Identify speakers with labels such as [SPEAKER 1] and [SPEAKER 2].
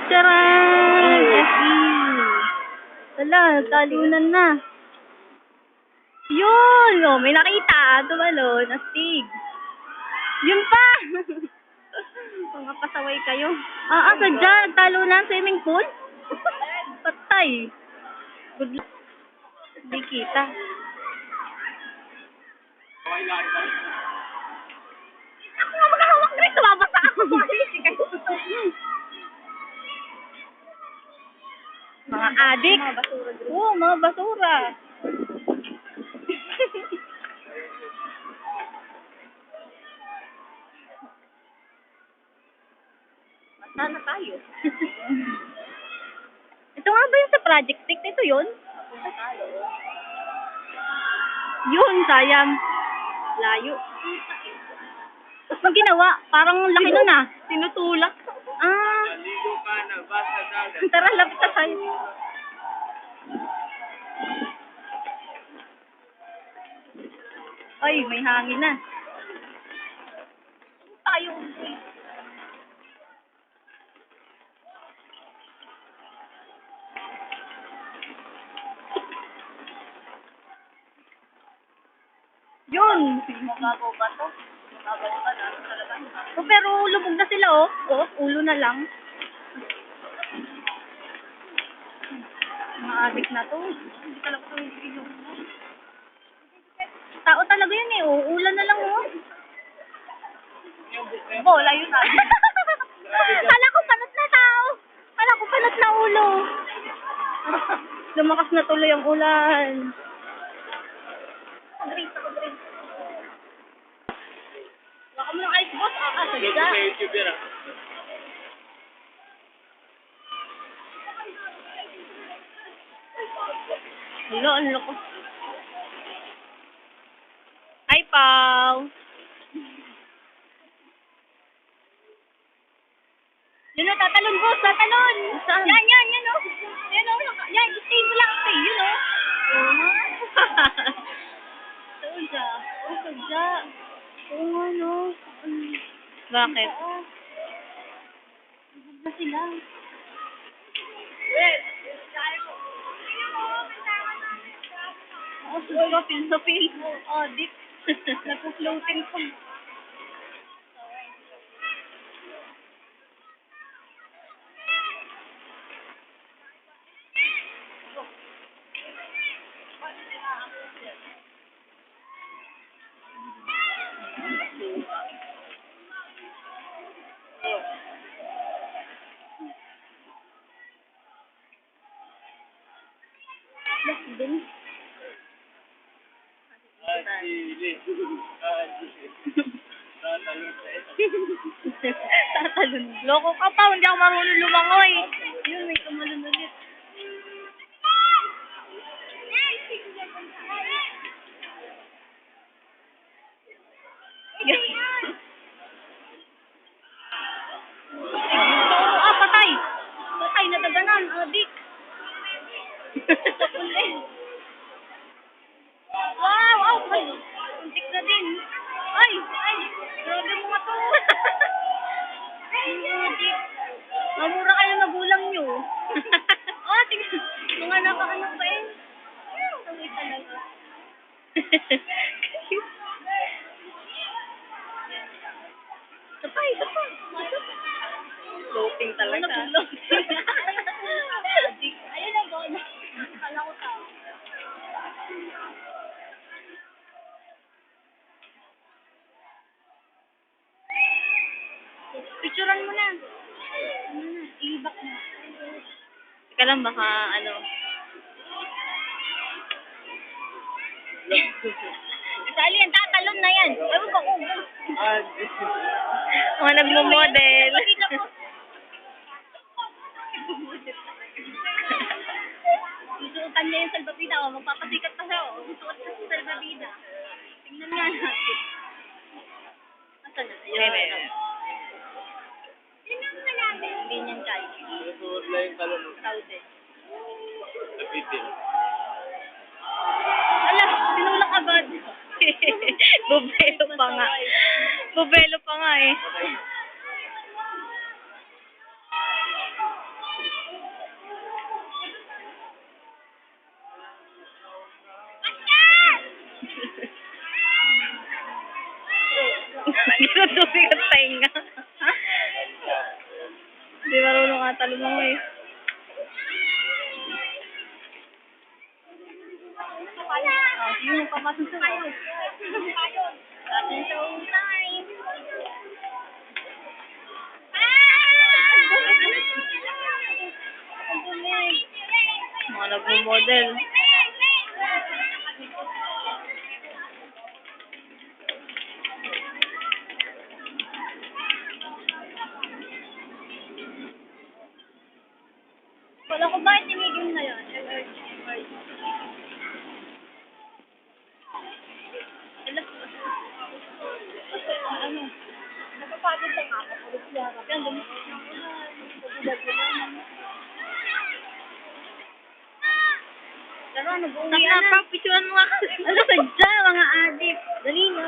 [SPEAKER 1] Charan! FE. Wala, talunan na. Yun! Oh, may nakita. Tumalon. Astig. Yun pa! Mga pasaway kayo. Sadya. Talunan. Swimming pool? Patay. Good luck. Hindi kita. Ako nga maghahawak na rin. Tumabasa ako. Mga adik. Mga basura. Oo, mga basura. Sana tayo. Ito nga ba yung sa Project 6? Ito yun? Yun, sayang. Layo. Ang ginawa, parang laki nun ah. Tinutulak.
[SPEAKER 2] Ligo ka na, basta dagat.
[SPEAKER 1] Tara, lapit na tayo. Ay, may hangin na. Tayo. Yun. Magago ba to? Magago ba na? Oh, pero lubog na sila oh. Oh, ulo na lang. Mga adik na to. Hindi talaga ito yung ilong. Tao talaga yun eh. Oh. Ulan na lang oh. Bola yun ah. Kala ko panot na tao. Kala ko panot na ulo. Lumakas na tuloy ang ulan. Drink. Baka mo ng ice boss.
[SPEAKER 2] Look
[SPEAKER 1] Sadya.
[SPEAKER 2] sa YouTube yan ah.
[SPEAKER 1] Hello, ang loko. Hi, Pao. Yun o, tatalon, boss. Tatalon. Saan? Yan o. Yan o. Yan, stay mo lang. Stay, yun o. Sadya. Sadya. Oo nga, no. Bakit? Na sila. Siguro, feel. Deep. Nagpo-floating ko. Din. Tatalon. Loko ka pa, hindi ako marunong lumangoy. Yun, may tumalon ulit. Patay! Patay na daganan, adik. Wow! Kuntik na din. Ay! Grabe mga to. Adik. Mamura kayo magulang nyo. Tingnan. Mga napakanak pa eh. Tawid talaga. Isa pa. Floating talaga. Adik. Ayun na ba? Kala ko tao. Picturean mo na. I-back mo. Teka lang, baka Sali yan, tatalon na yan. Ewan ko kung. Mga nagmo-model. Susuotan niya yung salbabida. Magpapasikat pa siya. Susuot siya sa salbabida. Tingnan nga natin. Asan na? Yan. Tingnan nga natin. Hindi niyan kaya.
[SPEAKER 2] Susunod lang yung talon.
[SPEAKER 1] Crowded.
[SPEAKER 2] Napitin.
[SPEAKER 1] Ala, tinulak agad. Bubelo pa nga eh. talo mo eh. Yung papasok sa kayo. Atin sa time. Mga nagmo-model. Wala ko ba tinigil na yun? Ano? Napapagod sa kaka. Pagod siya. Yan, lumipas na ulan. Pero ano, buuwi na. Picturean mo nga. Ano sadya, mga adik. Dali na.